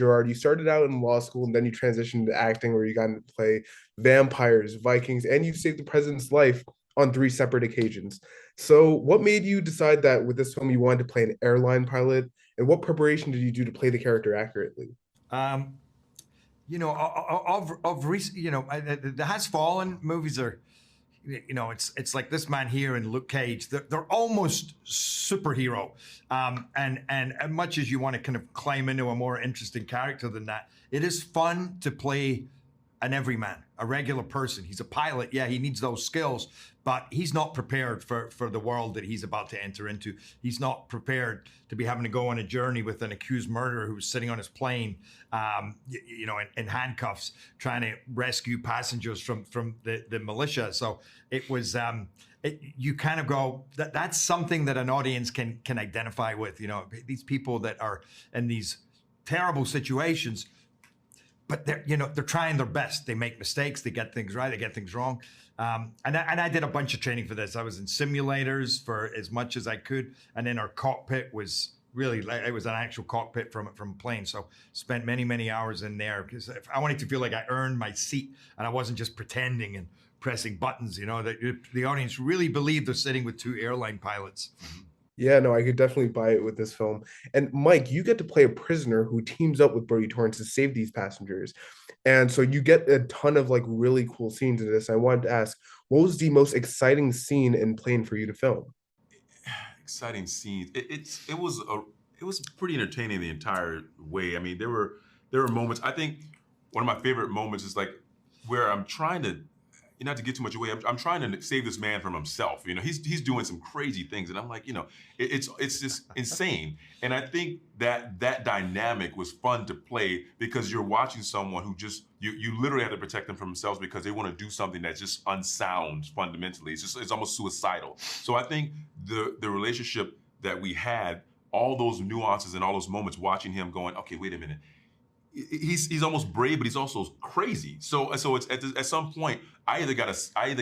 Gerard, you started out in law school and then you transitioned to acting where you got to play vampires, Vikings, and you saved the president's life on three separate occasions. So, what made you decide that with this film you wanted to play an airline pilot, and what preparation did you do to play the character accurately? Um, of recent, the Has Fallen movies are, it's like this man here and Luke Cage. They're almost superhero, and much as you want to kind of climb into a more interesting character than that, it is fun to play an everyman, a regular person. He's a pilot. Yeah, he needs those skills, but he's not prepared for the world that he's about to enter into. He's not prepared to be having to go on a journey with an accused murderer who's sitting on his plane, in handcuffs, trying to rescue passengers from the militia. So it was, you kind of go, that's something that an audience can identify with. These people that are in these terrible situations, but they're trying their best. They make mistakes. They get things right. They get things wrong. And I did a bunch of training for this. I was in simulators for as much as I could, and then our cockpit was it was an actual cockpit from a plane. So spent many hours in there because I wanted to feel like I earned my seat and I wasn't just pretending and pressing buttons. That the audience really believed they're sitting with two airline pilots. Yeah, no, I could definitely buy it with this film. And Mike, you get to play a prisoner who teams up with Brodie Torrance to save these passengers. And so you get a ton of like really cool scenes in this. I wanted to ask, what was the most exciting scene in plane for you to film? Exciting scenes. It was pretty entertaining the entire way. I mean, there were moments. I think one of my favorite moments is like where I'm trying to, not to get too much away, I'm trying to save this man from himself. He's doing some crazy things, and I'm like, it's just insane. And I think that dynamic was fun to play because you're watching someone who just you literally have to protect them from themselves because they want to do something that's just unsound fundamentally. It's almost suicidal. So I think the relationship that we had, all those nuances and all those moments, watching him going, okay, wait a minute. He's almost brave, but he's also crazy. So it's at some point I either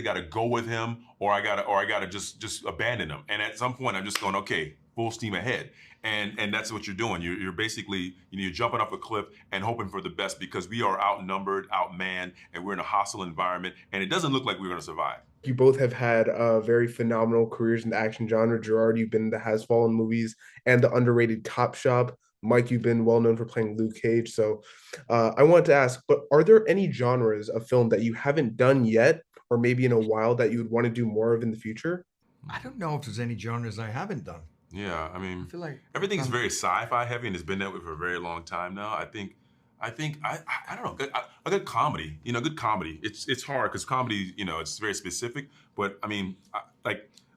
gotta go with him or I gotta just abandon him. And at some point I'm just going, okay, full steam ahead. And that's what you're doing. You're basically you're jumping off a cliff and hoping for the best because we are outnumbered, outmanned, and we're in a hostile environment. And it doesn't look like we're gonna survive. You both have had very phenomenal careers in the action genre. Gerard, you've been in the Has Fallen movies and the underrated Cop Shop. Mike, you've been well known for playing Luke Cage. So I wanted to ask, but are there any genres of film that you haven't done yet, or maybe in a while that you would want to do more of in the future? I don't know if there's any genres I haven't done. Yeah, I mean, I feel like everything's very sci-fi heavy and it's been that way for a very long time now. I don't know, a good comedy. Good comedy. It's hard because comedy, it's very specific. But I mean,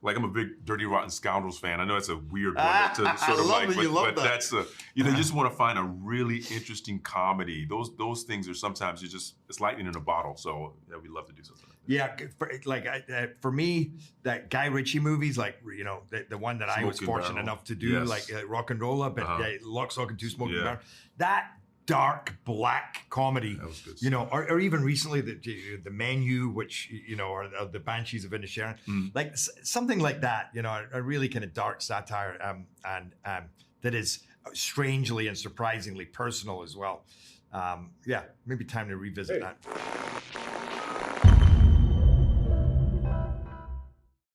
like I'm a big Dirty Rotten Scoundrels fan. I know it's a weird one to sort of like, but that's you just want to find a really interesting comedy. Those things are sometimes it's lightning in a bottle. So yeah, we love to do something. Yeah, for me, that Guy Ritchie movies, like the one that I was fortunate enough to do, yes. like Rock and Roll Up, and Lock, Stock, and Two Smoking Barrels. That dark black comedy, that was good or even recently the Menu, which are the Banshees of Inisherin, like something like that. A really kind of dark satire, and that is strangely and surprisingly personal as well. Yeah, maybe time to revisit that.